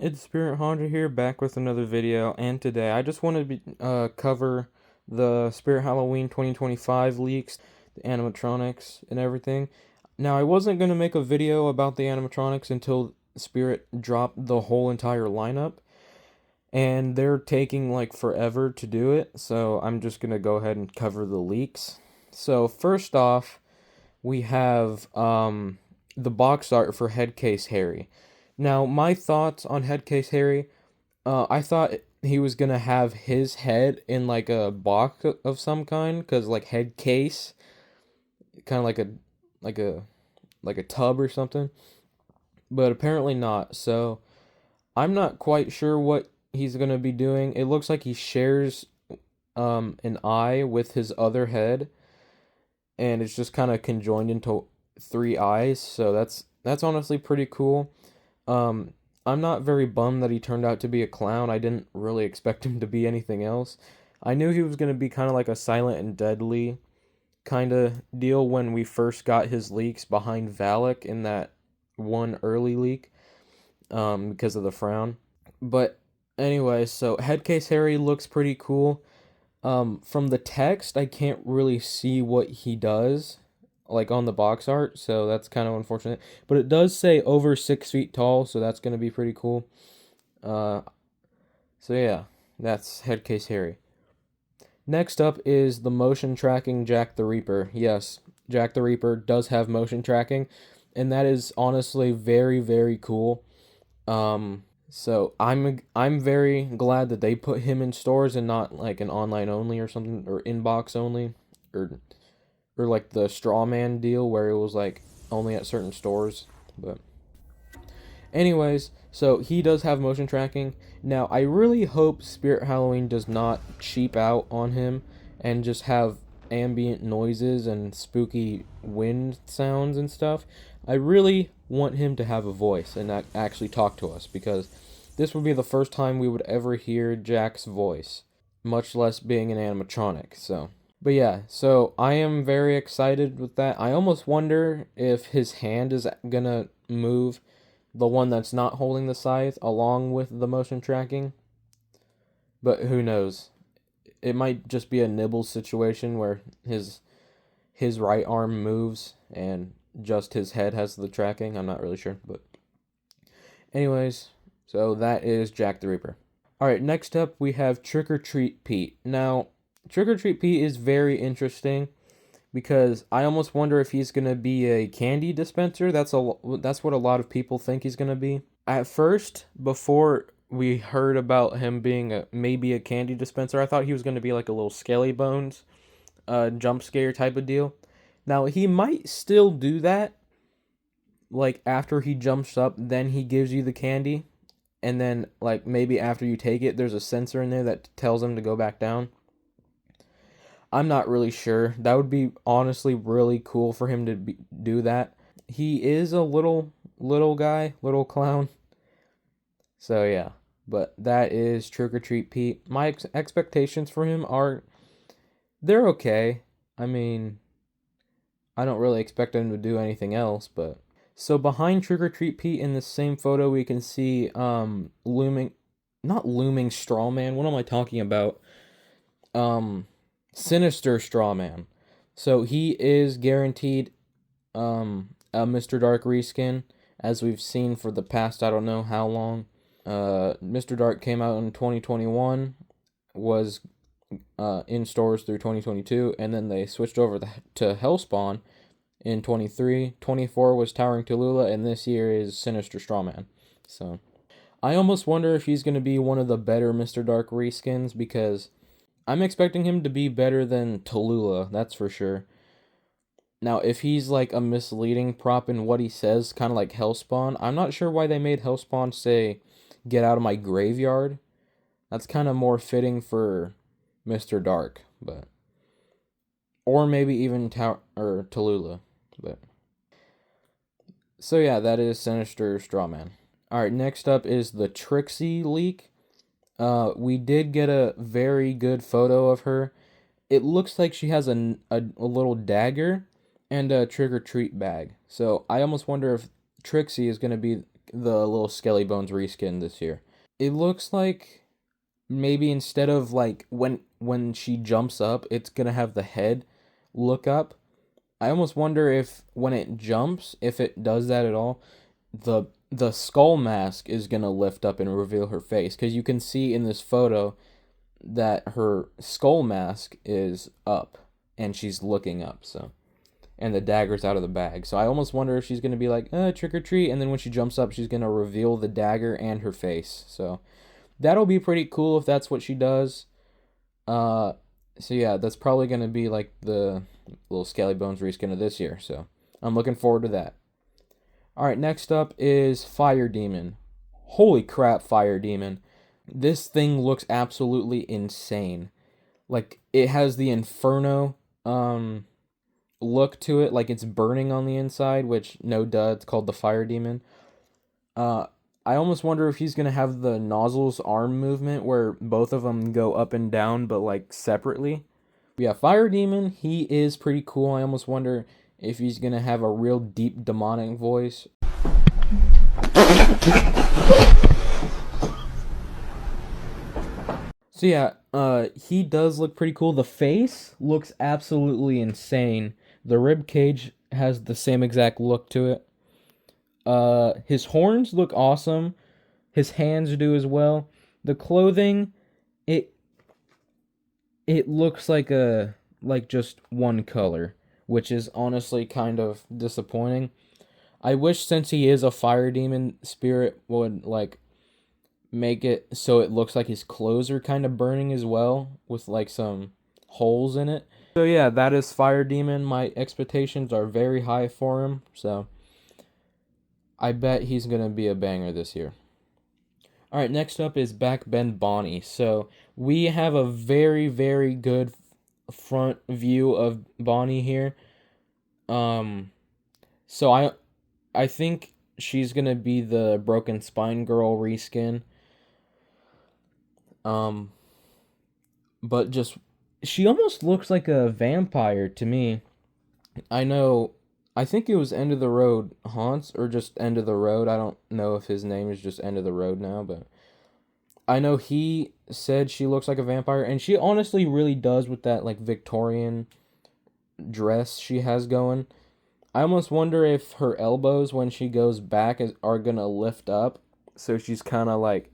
It's Spirit Honda here, back with another video, and today I just wanted to cover the Spirit Halloween 2025 leaks, the animatronics, and everything. Now, I wasn't going to make a video about the animatronics until Spirit dropped the whole entire lineup, and they're taking like forever to do it, so I'm just going to go ahead and cover the leaks. So, first off, we have the box art for Headcase Harry. Now, my thoughts on Headcase Harry, I thought he was gonna have his head in like a box of some kind, cause like head case, kind of like a like a tub or something. But apparently not. So I'm not quite sure what he's gonna be doing. It looks like he shares an eye with his other head, and it's just kind of conjoined into three eyes. So that's honestly pretty cool. Um, I'm not very bummed that he turned out to be a clown. I didn't really expect him to be anything else. I knew he was going to be kind of like a Silent and Deadly kind of deal when we first got his leaks behind Valak in that one early leak, because of the frown. But anyway, so Headcase Harry looks pretty cool. From the text, I can't really see what he does, like on the box art, so that's kind of unfortunate. But it does say over 6 feet tall, so that's gonna be pretty cool. Uh, so yeah, that's Headcase Harry. Next up is the motion tracking Jack the Reaper. Yes, Jack the Reaper does have motion tracking, and that is honestly very, very cool. So I'm very glad that they put him in stores and not like an online only or something, or inbox only, or like the Straw Man deal where it was like only at certain stores. But anyways, so he does have motion tracking. Now I really hope Spirit Halloween does not cheap out on him and just have ambient noises and spooky wind sounds and stuff. I really want him to have a voice and actually talk to us, because this would be the first time we would ever hear Jack's voice, much less being an animatronic. So but yeah, so I am very excited with that. I almost wonder if his hand is gonna move, the one that's not holding the scythe, along with the motion tracking. But who knows? It might just be a nibble situation where his right arm moves and just his head has the tracking. I'm not really sure, but anyways, so that is Jack the Reaper. All right, next up we have Trick or Treat Pete. Now, Trick or Treat Pete is very interesting because I almost wonder if he's gonna be a candy dispenser. That's what a lot of people think he's gonna be. At first, before we heard about him being maybe a candy dispenser, I thought he was gonna be like a little Skelly Bones, jump scare type of deal. Now he might still do that. Like after he jumps up, then he gives you the candy, and then like maybe after you take it, there's a sensor in there that tells him to go back down. I'm not really sure. That would be honestly really cool for him to do that. He is a little guy, little clown. So yeah, but that is Trick or Treat Pete. My expectations for him are they're okay. I mean, I don't really expect him to do anything else, but so behind Trick or Treat Pete in the same photo we can see looming, not looming straw man. What am I talking about? Um Sinister Straw Man. So he is guaranteed a Mr. Dark reskin, as we've seen for the past I don't know how long. Mr. Dark came out in 2021, was in stores through 2022, and then they switched over to Hellspawn in 23. 24 was Towering Tallulah, and this year is Sinister Straw Man. So I almost wonder if he's going to be one of the better Mr. Dark reskins, because I'm expecting him to be better than Tallulah, that's for sure. Now, if he's like a misleading prop in what he says, kind of like Hellspawn, I'm not sure why they made Hellspawn say, "Get out of my graveyard." That's kind of more fitting for Mr. Dark, but or maybe even Tallulah, but so yeah, that is Sinister Strawman. All right, next up is the Trixie leak. We did get a very good photo of her. It looks like she has a little dagger and a trick or treat bag. So I almost wonder if Trixie is going to be the little Skelly Bones reskin this year. It looks like maybe instead of like when she jumps up, it's gonna have the head look up. I almost wonder if when it jumps, if it does that at all, the skull mask is gonna lift up and reveal her face, because you can see in this photo that her skull mask is up and she's looking up, so, and the dagger's out of the bag. So I almost wonder if she's gonna be like, trick or treat, and then when she jumps up, she's gonna reveal the dagger and her face. So that'll be pretty cool if that's what she does. So yeah, that's probably gonna be like the little Skelly Bones reskin of this year. So I'm looking forward to that. All right, next up is Fire Demon. Holy crap, Fire Demon! This thing looks absolutely insane. Like, it has the Inferno look to it, like it's burning on the inside, which, no duh, it's called the Fire Demon. I almost wonder if he's gonna have the nozzles arm movement where both of them go up and down, but like separately. But yeah, Fire Demon, he is pretty cool. I almost wonder if he's gonna have a real deep demonic voice. So yeah, he does look pretty cool. The face looks absolutely insane. The rib cage has the same exact look to it. His horns look awesome. His hands do as well. The clothing, it looks like just one color, which is honestly kind of disappointing. I wish, since he is a fire demon spirit, would like make it so it looks like his clothes are kind of burning as well, with like some holes in it. So yeah, that is Fire Demon. My expectations are very high for him, so I bet he's gonna be a banger this year. Alright, next up is Backbend Bonnie. So we have a very, very good front view of Bonnie here. So I think she's gonna be the Broken Spine Girl reskin. But just, she almost looks like a vampire to me. I think it was End of the Road Haunts, or just End of the Road. I don't know if his name is just End of the Road now, but I know he said she looks like a vampire, and she honestly really does with that like Victorian dress she has going. I almost wonder if her elbows, when she goes back, are gonna lift up, so she's kind of like,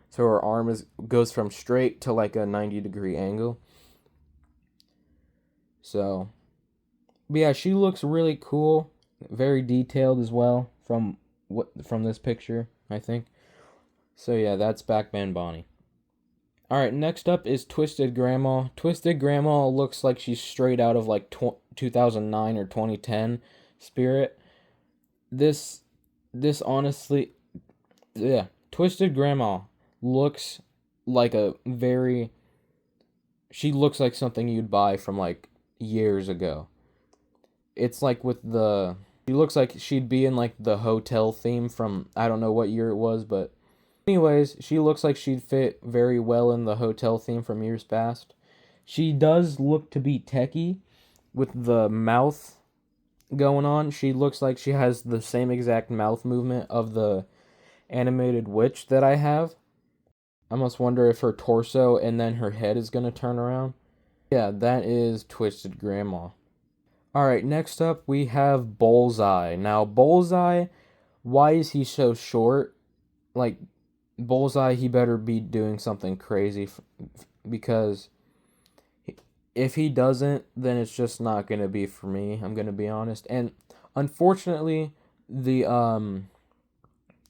so her arm goes from straight to like a 90-degree angle. So, but yeah, she looks really cool, very detailed as well from this picture, I think. So yeah, that's Backbend Bonnie. All right, next up is Twisted Grandma. Twisted Grandma looks like she's straight out of like 2009 or 2010 spirit. This honestly, yeah, Twisted Grandma looks like she looks like something you'd buy from like years ago. It's like she looks like she'd be in like the hotel theme from, I don't know what year it was, but anyways, she looks like she'd fit very well in the hotel theme from years past. She does look to be techie with the mouth going on. She looks like she has the same exact mouth movement of the animated witch that I have. I almost wonder if her torso and then her head is going to turn around. Yeah, that is Twisted Grandma. Alright, next up we have Bullseye. Now, Bullseye, why is he so short? Like, Bullseye, he better be doing something crazy, because if he doesn't, then it's just not going to be for me, I'm going to be honest. And unfortunately, the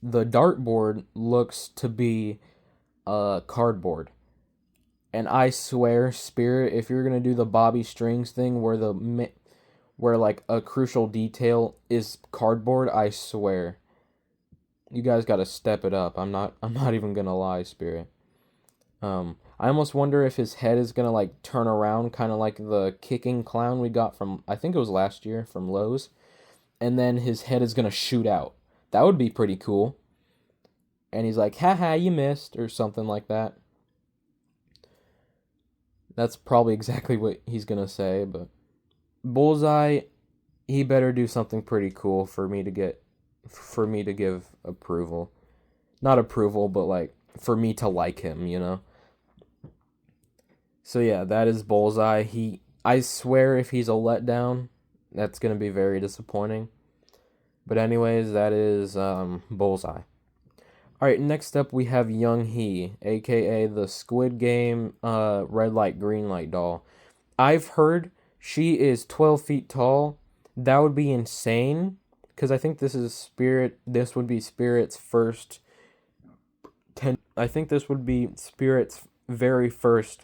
dartboard looks to be cardboard. And I swear, Spirit, if you're gonna do the Bobby Strings thing where like a crucial detail is cardboard, I swear, you guys gotta step it up. I'm not even gonna lie, Spirit. I almost wonder if his head is gonna like turn around, kind of like the kicking clown we got from, I think it was last year, from Lowe's, and then his head is gonna shoot out. That would be pretty cool. And he's like, haha, you missed, or something like that. That's probably exactly what he's gonna say, but Bullseye, he better do something pretty cool for me to get for me to give approval. Not approval, but like for me to like him, you know? So yeah, that is Bullseye. I swear if he's a letdown, that's going to be very disappointing. But anyways, that is Bullseye. Alright, next up we have Young Hee, aka the Squid Game red light, green light doll. I've heard she is 12 feet tall. That would be insane, because I think this would be Spirit's first 10. I think this would be Spirit's very first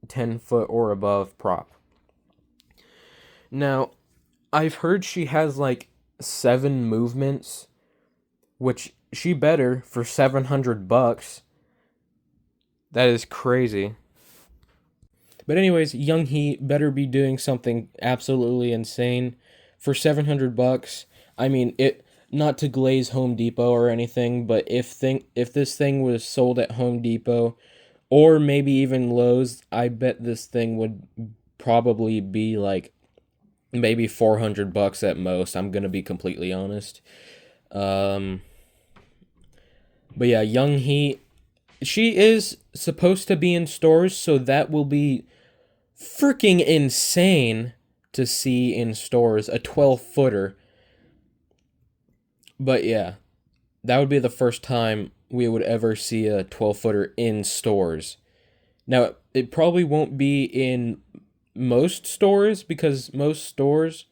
10-foot or above prop. Now, I've heard she has like 7 movements, which she better for $700. That is crazy. But anyways, Young Hee better be doing something absolutely insane for $700. I mean, it not to glaze Home Depot or anything, but if this thing was sold at Home Depot or maybe even Lowe's, I bet this thing would probably be like maybe $400 at most. I'm gonna be completely honest. But yeah, Young Hee, she is supposed to be in stores, so that will be freaking insane to see in stores, a 12-footer. But yeah, that would be the first time we would ever see a 12-footer in stores. Now, it probably won't be in most stores, because most stores,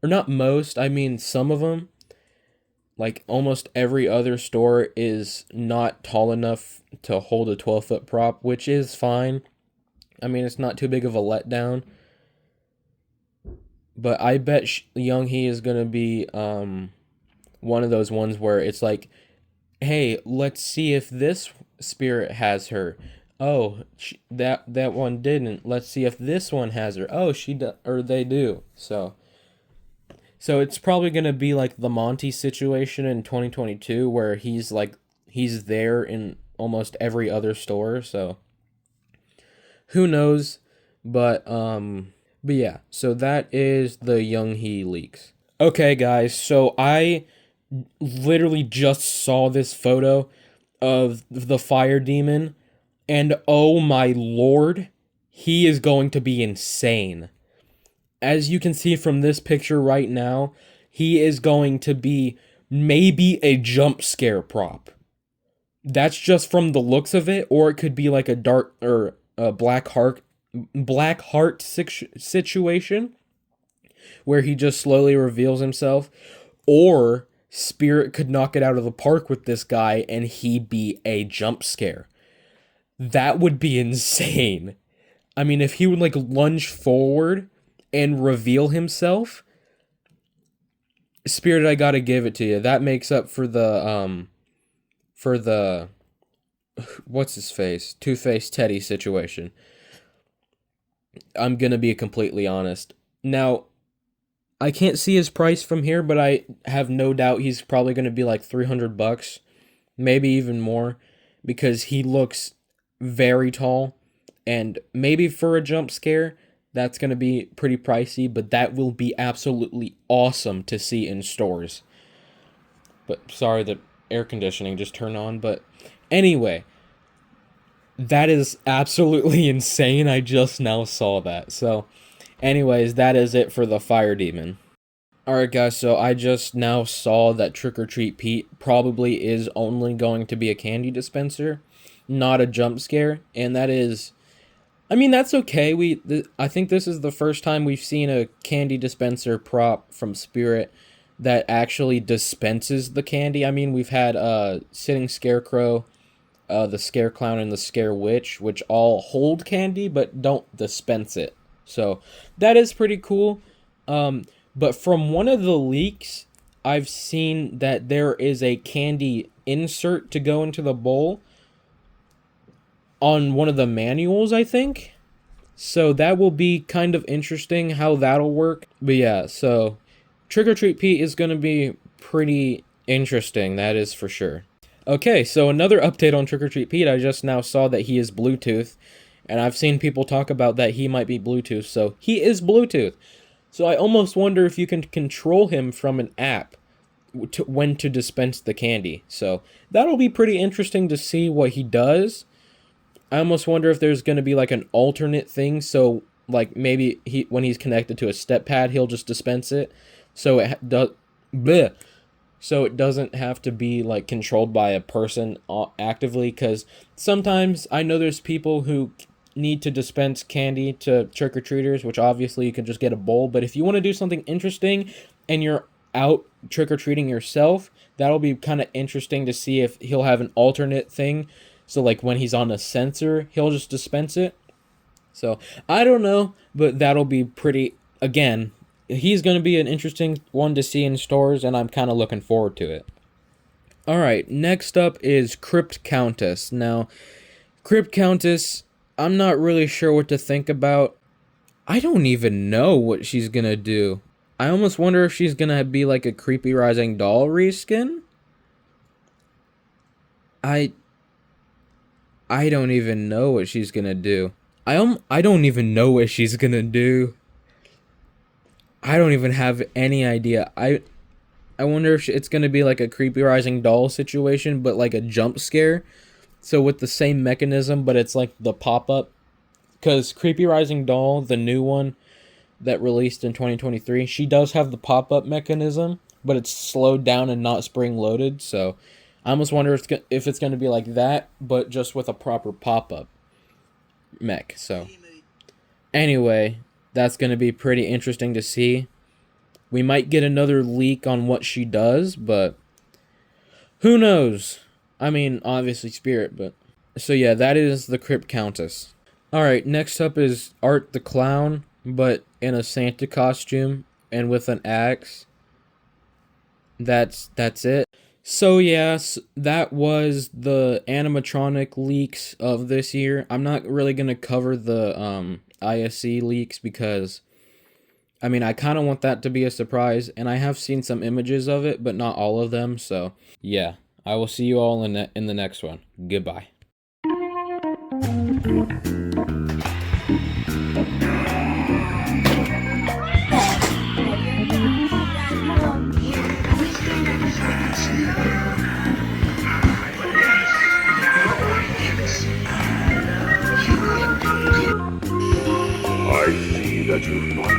or not most, I mean some of them, like almost every other store is not tall enough to hold a 12-foot prop, which is fine. I mean, it's not too big of a letdown. But I bet Young Hee is going to be one of those ones where it's like, hey, let's see if this spirit has her. Oh, that one didn't. Let's see if this one has her. Oh, or they do. So it's probably going to be like the Monty situation in 2022, where he's there in almost every other store. So who knows? But yeah, so that is the Young Hee leaks. Okay, guys, so I literally just saw this photo of the fire demon, and oh my lord, he is going to be insane. As you can see from this picture right now, he is going to be maybe a jump scare prop. That's just from the looks of it, or it could be like a dark or a black heart situation where he just slowly reveals himself, or Spirit could knock it out of the park with this guy and he be a jump scare. That would be insane. I mean, if he would like lunge forward and reveal himself, Spirit, I gotta give it to you. That makes up for the what's his face? Two-Face Teddy situation. I'm gonna be completely honest. Now, I can't see his price from here, but I have no doubt he's probably gonna be like $300, maybe even more, because he looks very tall, and maybe for a jump scare, that's gonna be pretty pricey, but that will be absolutely awesome to see in stores. But sorry, the air conditioning just turned on, but anyway, that is absolutely insane. I just now saw that. So, anyways, that is it for the fire demon. Alright guys, so I just now saw that Trick or Treat Pete probably is only going to be a candy dispenser, not a jump scare, and that is, I mean, that's okay. I think this is the first time we've seen a candy dispenser prop from Spirit that actually dispenses the candy. I mean, we've had Sitting Scarecrow, the Scare Clown, and the Scare Witch, which all hold candy but don't dispense it. So that is pretty cool. But from one of the leaks, I've seen that there is a candy insert to go into the bowl on one of the manuals, I think. So that will be kind of interesting how that'll work. But yeah, so Trick or Treat Pete is going to be pretty interesting, that is for sure. Okay, so another update on Trick or Treat Pete. I just now saw that he is Bluetooth, and I've seen people talk about that he might be Bluetooth, so he is Bluetooth. So I almost wonder if you can control him from an app, when to dispense the candy. So that'll be pretty interesting to see what he does. I almost wonder if there's going to be like an alternate thing. So like maybe when he's connected to a step pad, he'll just dispense it. So it does. So it doesn't have to be like controlled by a person actively, because sometimes I know there's people who need to dispense candy to trick-or-treaters, which obviously you can just get a bowl. But if you want to do something interesting and you're out trick-or-treating yourself, that'll be kind of interesting to see if he'll have an alternate thing. So like when he's on a sensor, he'll just dispense it. So I don't know, but that'll be pretty, again, he's going to be an interesting one to see in stores, and I'm kind of looking forward to it. Alright, next up is Crypt Countess. Now, Crypt Countess, I'm not really sure what to think about. I don't even know what she's going to do. I almost wonder if she's going to be like a Creepy Rising Doll reskin. I don't even know what she's going to do. I don't even know what she's going to do. I don't even have any idea. I wonder if it's going to be like a Creepy Rising Doll situation, but like a jump scare. So with the same mechanism, but it's like the pop-up. Because Creepy Rising Doll, the new one that released in 2023, she does have the pop-up mechanism, but it's slowed down and not spring-loaded. So I almost wonder if it's going to be like that, but just with a proper pop-up mech. So anyway, that's going to be pretty interesting to see. We might get another leak on what she does, but who knows? I mean, obviously Spirit, but... So yeah, that is the Crypt Countess. Alright, next up is Art the Clown, but in a Santa costume and with an axe. That's it. So yes, that was the animatronic leaks of this year. I'm not really going to cover the ISC leaks because, I mean, I kind of want that to be a surprise, and I have seen some images of it, but not all of them, so yeah. I will see you all in the next one. Goodbye. I see that you've not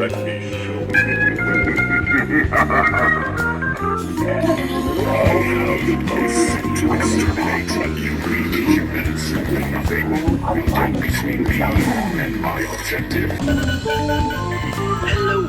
let me show you. I'll have the most to exterminate unruly humans. Nothing will stand between me and my objective. Hello